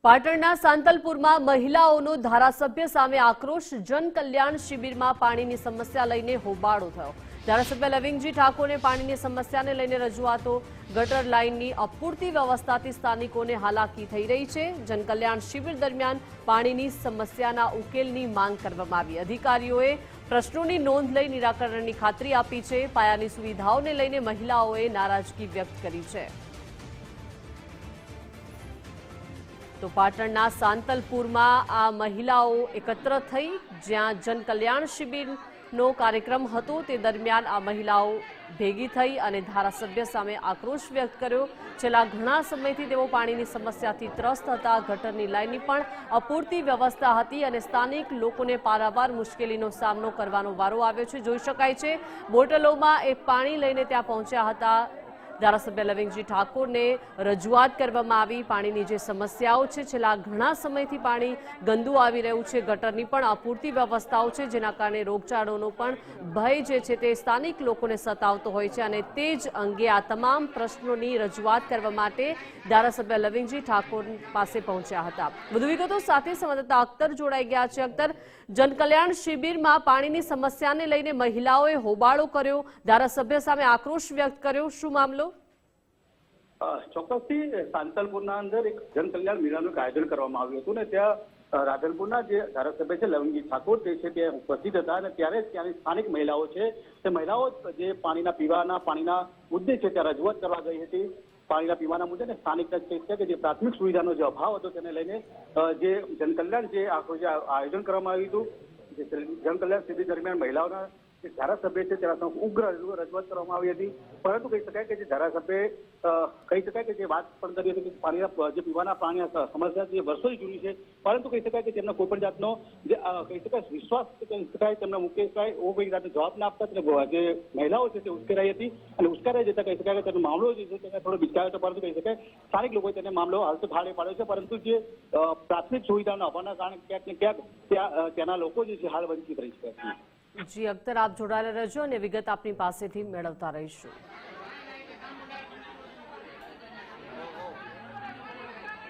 પાટણના સાંતલપુરમાં મહિલાઓનો ધારાસભ્ય સામે આક્રોશ જનકલ્યાણ શિબિરમાં પાણીની સમસ્યા લઈને હોબાળો થયો। ધારાસભ્ય લવિંગજી ઠાકોરને પાણીની સમસ્યાને લઈને રજૂઆતો। ગટર લાઇનની અપૂરતી વ્યવસ્થાથી સ્થાનિકોને હાલાકી થઈ રહી છે। જનકલ્યાણ શિબિર દરમિયાન પાણીની સમસ્યાના ઉકેલની માંગ કરવામાં આવી। અધિકારીઓએ પ્રશ્નોની નોંધ લઈ નિરાકરણની ખાતરી આપી છે। પાયાની સુવિધાઓને લઈને મહિલાઓએ નારાજગી વ્યક્ત કરી છે। તો પાટણના સાંતલપુરમાં આ મહિલાઓ એકત્ર થઈ જ્યાં જનકલ્યાણ શિબિરનો કાર્યક્રમ હતો તે દરમિયાન આ મહિલાઓ ભેગી થઈ અને ધારાસભ્ય સામે આક્રોશ વ્યક્ત કર્યો। છેલ્લા ઘણા સમયથી તેઓ પાણીની સમસ્યાથી ત્રસ્ત હતા। ગટરની લાઇનની પણ અપૂરતી વ્યવસ્થા હતી અને સ્થાનિક લોકોને પારાવાર મુશ્કેલીનો સામનો કરવાનો વારો આવ્યો છે। જોઈ શકાય છે બોટલોમાં એ પાણી લઈને ત્યાં પહોંચ્યા હતા। ધારાસભ્ય લવિંગજી ઠાકોરને રજૂઆત કરવામાં આવી। પાણીની જે સમસ્યાઓ છે છેલ્લા ઘણા સમયથી પાણી ગંદુ આવી રહ્યું છે। ગટરની પણ અપૂરતી વ્યવસ્થાઓ છે જેના કારણે રોગચાળોનો પણ ભય જે છે તે સ્થાનિક લોકોને સતાવતો હોય છે અને તે જ અંગે આ તમામ પ્રશ્નોની રજૂઆત કરવા માટે ધારાસભ્ય લવિંગજી ઠાકોર પાસે પહોંચ્યા હતા। વધુ વિગતો સાથે સંવાદદાતા અખ્તર જોડાઈ ગયા છે। અખ્તર, જનકલ્યાણ શિબિરમાં પાણીની સમસ્યાને લઈને મહિલાઓએ હોબાળો કર્યો, ધારાસભ્ય સામે આક્રોશ વ્યક્ત કર્યો, શું મામલો? ચોક્કસથી સાંતલપુરના અંદર એક જનકલ્યાણ મેળાનું આયોજન કરવામાં આવ્યું હતું ને ત્યાં રાધનપુરના જે ધારાસભ્ય છે લવિંગજી ઠાકોર તે છે તે ઉપસ્થિત હતા અને ત્યારે ત્યાંની સ્થાનિક મહિલાઓ છે તે મહિલાઓ જે પાણીના પીવાના પાણીના મુદ્દે છે ત્યાં રજૂઆત કરવા ગઈ હતી। પાણીના પીવાના મુદ્દે ને સ્થાનિક છે કે જે પ્રાથમિક સુવિધાનો જે અભાવ હતો તેને લઈને જે જનકલ્યાણ જે આખું જે આયોજન કરવામાં આવ્યું હતું જનકલ્યાણ શિબિર દરમિયાન મહિલાઓના ધારાસભ્ય છે તેના ઉગ્ર રજૂઆત કરવામાં આવી હતી। પરંતુ કહી શકાય કે જે ધારાસભ્ય કહી શકાય કે જે વાત પણ કરી હતી કે પાણીના જે પીવાના પાણી સમસ્યા જે વર્ષોથી જૂની છે પરંતુ કહી શકાય કે તેમના કોઈ પણ જાતનો જે કહી શકાય વિશ્વાસ કહી શકાય તેમના મુકેશ શકાય એવો કોઈ જાતનો જવાબ ના આપતા જે મહિલાઓ છે તે ઉશ્કેરાઈ હતી અને ઉશ્કેરાઈ જતા કહી શકાય કે તેનો મામલો જે છે તેને થોડો બિચકાયો હતો। પરંતુ કહી શકાય સ્થાનિક લોકોએ તેને મામલો હાલ તો ભાડે પાડ્યો છે પરંતુ જે પ્રાથમિક સુવિધાના અભાવના કારણે ક્યાંક ને ક્યાંક ત્યાંના લોકો જે છે હાલ વંચિત રહી શકે છે। જી અખ્તર, આપ જોડાયેલા રહેજો અને વિગત આપની પાસેથી મેળવતા રહીશું।